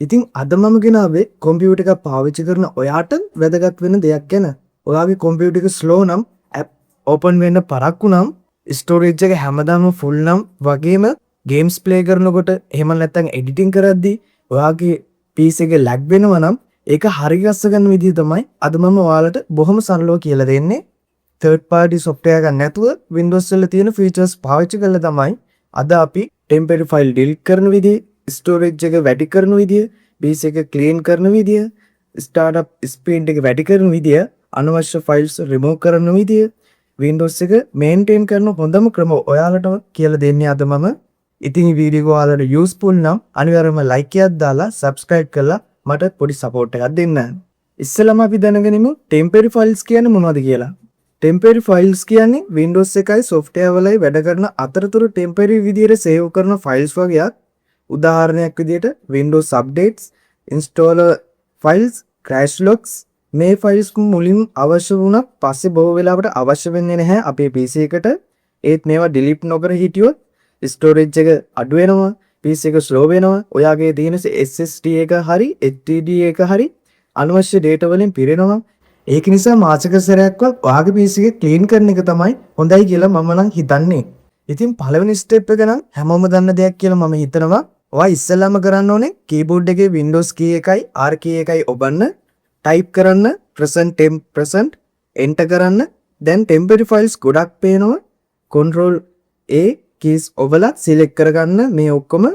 ඉතින් අද මම ගෙනාවේ කොම්පියුටර් එකක් පාවිච්චි කරන ඔයාට වැදගත් වෙන දෙයක් ගැන. ඔයාගේ කොම්පියුටර් එක ස්ලෝ නම් ඇප් ඕපන් වෙන්න පරක්කු නම් ස්ටෝරේජ් එක හැමදාම ෆුල් නම් වගේම ගේම්ස් ප්ලේ කරනකොට එහෙම නැත්නම් එඩිටින් කරද්දී ඔයාගේ PC එක ලැග් වෙනවා නම් ඒක හරි ගස්ස ගන්න විදිහ තමයි අද මම ඔයාලට බොහොම සරලව කියලා දෙන්නේ. third party software එකක් නැතුව Windows වල තියෙන features පාවිච්චි කරලා තමයි අද අපි temporary file delete කරන විදිහ, storage එක වැඩි කරන විදිය, PC එක clean කරන විදිය, startup speed එක වැඩි කරන විදිය, අනවශ්‍ය files remove කරන විදිය, Windows එක maintain කරන හොඳම ක්‍රම ඔයාලට කියලා දෙන්නේ අද මම. ඉතින් මේ වීඩියෝ ඔයාලට useful නම් අනිවාර්යයෙන්ම like එකක් දාලා subscribe කරලා මට පොඩි support එකක් දෙන්න. ඉස්සෙල්ලාම අපි දැනගනිමු temporary files කියන්නේ මොනවද කියලා. temporary files කියන්නේ Windows එකයි software වලයි වැඩ කරන අතරතුර temporary විදියට save කරන files වගේක්. උදාහරණයක් විදියට Windows updates, installer files, crash logs මේ files මුලින් අවශ්‍ය වුණා පස්සේ බොහෝ වෙලාවට අවශ්‍ය වෙන්නේ නැහැ අපේ PC එකට. ඒත් මේවා delete නොකර හිටියොත් storage එක අඩු වෙනවා, PC එක slow වෙනවා, ඔයාගේ තියෙන SSD එක හරි HDD එක හරි අනවශ්‍ය data වලින් පිරෙනවා. ඒක නිසා මාසික සැරයක්වත් ඔයාගේ PC එක clean කරන එක තමයි හොඳයි කියලා මම නම් හිතන්නේ. ඉතින් පළවෙනි step එක නම් හැමෝම දන්න දෙයක් කියලා මම හිතනවා. ඔයා ඉස්සෙල්ලාම කරන්න ඕනේ keyboard එකේ Windows key එකයි R key එකයි ඔබන්න, type කරන්න present enter කරන්න. දැන් temporary files ගොඩක් පේනවා. Control A keys ඔබලා select කරගන්න මේ ඔක්කොම.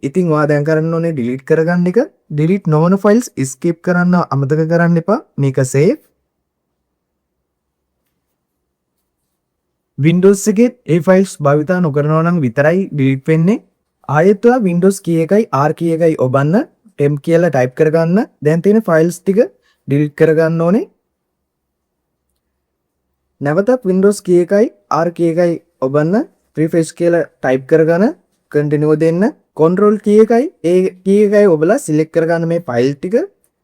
ඉතින් ඔයා දැන් කරන්න ඕනේ delete කරගන්න එක. delete නොවන files skip කරන්න අමතක කරන්න එපා. මේක save. Windows එකේ ඒ files භාවිතා නොකරනවා නම් විතරයි delete වෙන්නේ. ආයෙත් ඔයා Windows key එකයි R key එකයි ඔබන්න, temp කියලා type කරගන්න. දැන් තියෙන files ටික delete කරගන්න ඕනේ. නැවතත් Windows key එකයි R key එකයි ඔබන්න, refresh කියලා type කරගෙන continue දෙන්න. control key එකයි A key එකයි ඔබලා select කරගන්න මේ file ටික.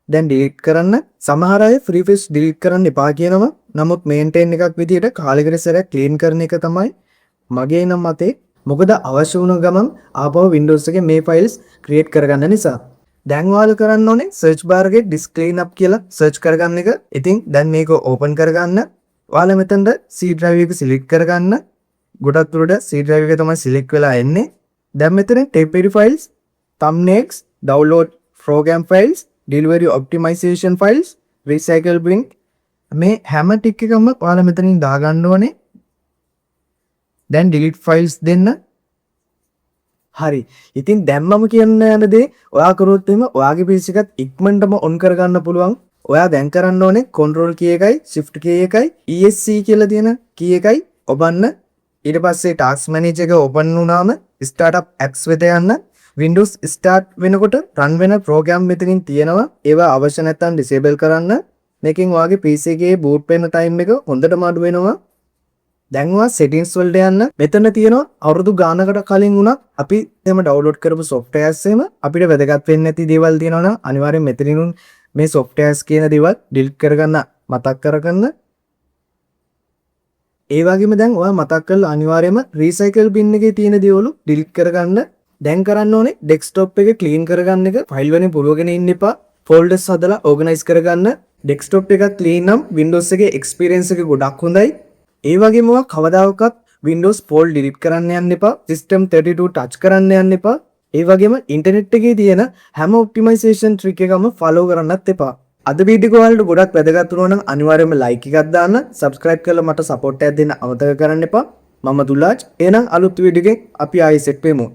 දැන් delete කරන්න. සමහර අය refresh delete කරන්න එපා කියනවා. නමුත් maintain එකක් විදියට කාලෙකට සැරයක් clean කරන එක තමයි මගේ නම් මතේ. මොකද අවශ්‍ය වුණ ගමන් ආපහු Windows එකේ මේ files create කරගන්න නිසා. දැන් ඔයාලා කරන්න ඕනේ search bar එකේ disk cleanup කියලා search කරගන්න එක. ඉතින් දැන් මේක open කරගන්න. ඔයාලා මෙතනද C drive එක select කරගන්න. ගොඩක් දුරට C drive එක තමයි select වෙලා එන්නේ. දැන් මෙතන temporary files, thumbnails, download program files, delivery optimization files, recycle bin මේ හැම ටික එකම ඔයාලා මෙතනින් දාගන්න ඕනේ. දැන් delete files දෙන්න. හරි. ඉතින් දැන් මම කියන්න යන දේ ඔයා කරොත් එහෙම ඔයාගේ PC එකත් ඉක්මනටම on කරගන්න පුළුවන්. ඔයා දැන් කරන්න ඕනේ control key එකයි shift key එකයි ESC කියලා තියෙන key එකයි ඔබන්න. ඊට පස්සේ task manager එක open වුණාම startup apps වෙත යන්න. Windows start වෙනකොට run වෙන program මෙතනින් තියෙනවා. ඒවා අවශ්‍ය නැත්නම් disable කරන්න. මේකෙන් ඔයාගේ PC එකේ boot වෙන time එක හොඳටම අඩු වෙනවා. දැන් ඔයා settings වලට යන්න. මෙතන තියෙනවා අවුරුදු ගානකට කලින් වුණත් අපි එහෙම download කරපු softwares එහෙම අපිට වැදගත් වෙන්නේ නැති දේවල් තියෙනවා නම් අනිවාර්යෙන් මෙතනින් මේ softwares කියන දේවල් delete කරගන්න මතක් කරගන්න. ඒ වගේම දැන් ඔයා මතක් කරලා අනිවාර්යයෙන්ම recycle bin එකේ තියෙන දේවල් delete කරගන්න. දැන් කරන්න ඕනේ desktop එක clean කරගන්න එක. file වලින් පුරවගෙන ඉන්න එපා. folders හදලා organize කරගන්න. desktop එක clean නම් Windows එකේ experience එක ගොඩක් හොඳයි. ඒ වගේම ඔයා කවදාකවත් Windows Fold delete කරන්න යන්න එපා. System 32 touch කරන්න යන්න එපා. ඒ වගේම internet එකේ තියෙන හැම optimization trick එකම follow කරන්නත් එපා. අද වීඩියෝ එක ඔයාලට ගොඩක් වැදගත් වුණා නම් අනිවාර්යයෙන්ම like එකක් දාන්න, subscribe කරලා මට support එකක් දෙන්න අමතක කරන්න එපා. මම දුලාජ්. එහෙනම් අලුත් වීඩියෝ එකෙන් අපි ආයෙ සෙට් වෙමු.